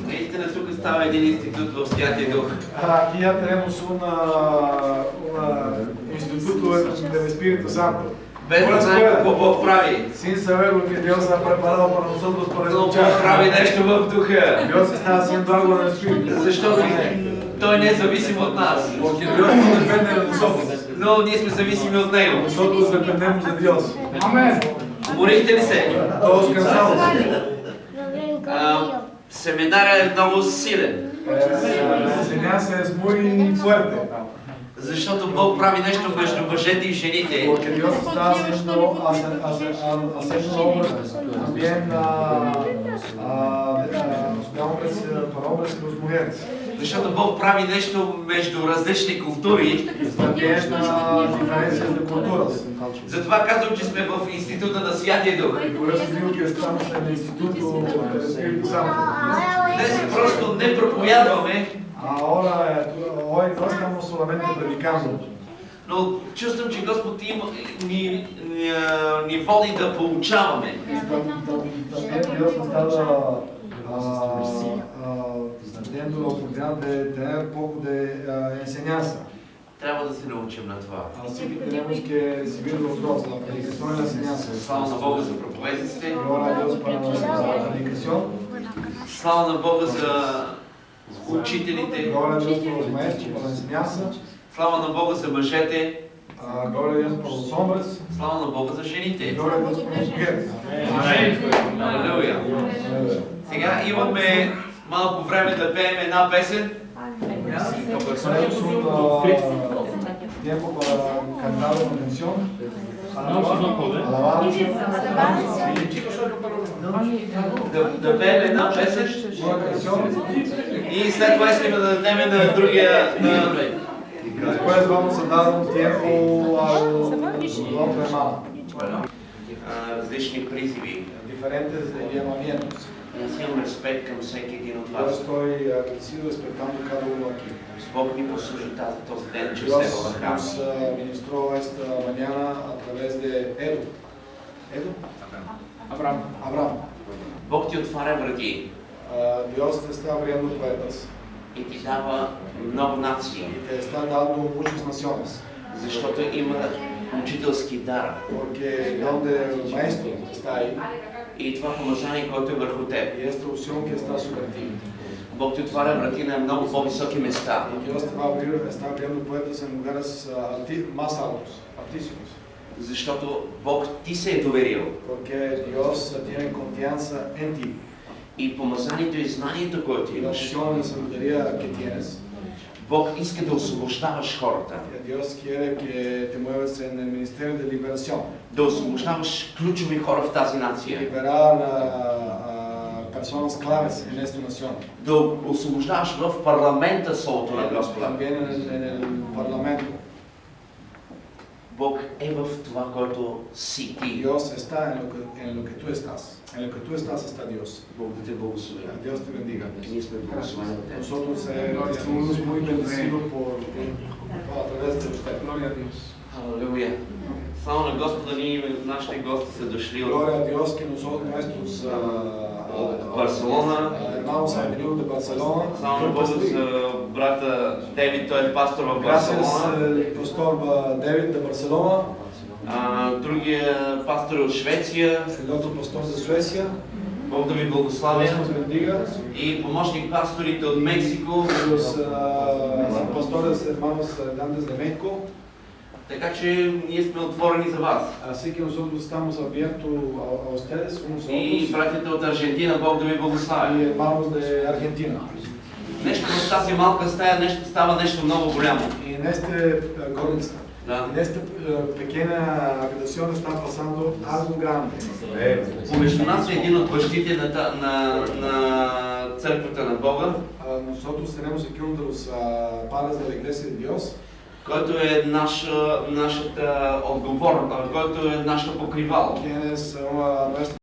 Наистина тук става един институт в Святия Дух. Aquí ya tenemos un instituto del Espíritu Santo. Без да знаем какво Бог прави. Sin saber lo que Dios ha preparado para nosotros para Но Бог escuchar. прави нещо в духа. Dios está haciendo algo en el Espíritu. Защото Той не е зависим от нас. Porque Dios no depende de nosotros. Но ние сме зависими от Него. Nosotros dependemos de Dios. Amén. Уморихте ли се? Todos cansados. Семинара е много силен. La enseñanza es muy fuerte. Защото Бог прави нещо между мъжете и жените. Porque Dios está haciendo obras también para hombres y las mujeres. Защото Бог прави нещо между различни култури. También diferencias de culturas. Затова казвам, че сме в Института на Святия Дух. Por eso digo que estamos en el Instituto del Espíritu Santo. Днес просто не проповядваме, Ahora, hoy no estamos solamente predicando. но чувствам, че Господ ни води да получаваме. También Dios está dando la oportunidad de tener poco de enseñanza. Трябва да се научим на това. Así que tenemos que recibir los dos, la predicación y la enseñanza. Слава на Бога за проповедниците. Gloria a Dios para nuestra predicación. Слава на Бога за учителите. Gloria a Dios por los maestros, por la enseñanza. Слава на Бога за мъжете. Gloria a Dios por los hombres. Слава на Бога за жените. Gloria a Dios por las mujeres. Алелуя. Сега имаме малко време да пеем една песен. Tenemos un tiempo para cantar una canción. Alabar. Да пеем една песен. Una canción. И след това искаме да дадем на другия. Después vamos a dar un tiempo al otro hermano. Различни призиви. Diferentes llamamientos. Аз имам респект към всеки един от Yo вас. estoy agradecido respetando cada uno aquí. Бог ни послужи този ден чрез него Dios в храма. nos ministró esta mañana a través de Edu. ¿Edu? Abraham. Бог ти отваря врати Dios te está abriendo puertas и ти дава много нации, y te está dando muchas naciones. защото има учителски дар. Porque donde el maestro está ahí И това помазание, което е върху теб. y esta opción que está sobre ti. Бог ти отваря врати на много по-високи места. Y Dios te va a abrir, está abriendo puertas en lugares más altos, altísimos. Защото Бог ти се е доверил. Porque Dios tiene confianza en ti. И помазанието и знанието, което Y la имаш. opción y sabiduría que tienes. Бог иска да освобождаваш хората. Dios quiere que te muevas en el ministerio de liberación. Да освобождаваш ключови хора в тази нация. Liberar a personas claves en esta nación. Да освобождаваш в парламента Словото на Господа. También en el parlamento. Бог е в това, което си ти. Dios está en lo que tú estás. En lo que tú estás está Dios. Бог да те благослови. Dios te bendiga. Ние сме благословени от теб. Nosotros estamos muy bendecidos a través de usted. Gloria a Dios. Алелуя. Слава на Господа, ние нашите гости са дошли Gloria от a Dios que nosotros nuestros Барселона. hermanos han venido de Barcelona. Слава на Бога за брата Девид, той е пастор в Gracias Барселона. al pastor David de Barcelona. Другия пастор е от Швеция. El otro pastor de Suecia. Бог да ви благославя. Dios nos bendiga. И помощник пасторите от Мексико. Los pastores hermanos grandes de México. Така че ние сме отворени за вас. Así que nosotros estamos abiertos a ustedes, unos a И otros. братята от Аржентина, Бог да ви благославя. Y hermanos de Argentina. Нещо в тази малка стая става нещо много голямо. Y en este Да. en esta pequeña habitación está pasando algo grande. Помежду нас е един от бащите на църквата на Бога, Nosotros tenemos aquí uno de los padres de la iglesia de Dios. който е нашата отговорност, който е нашата покривало. Quien es nuestra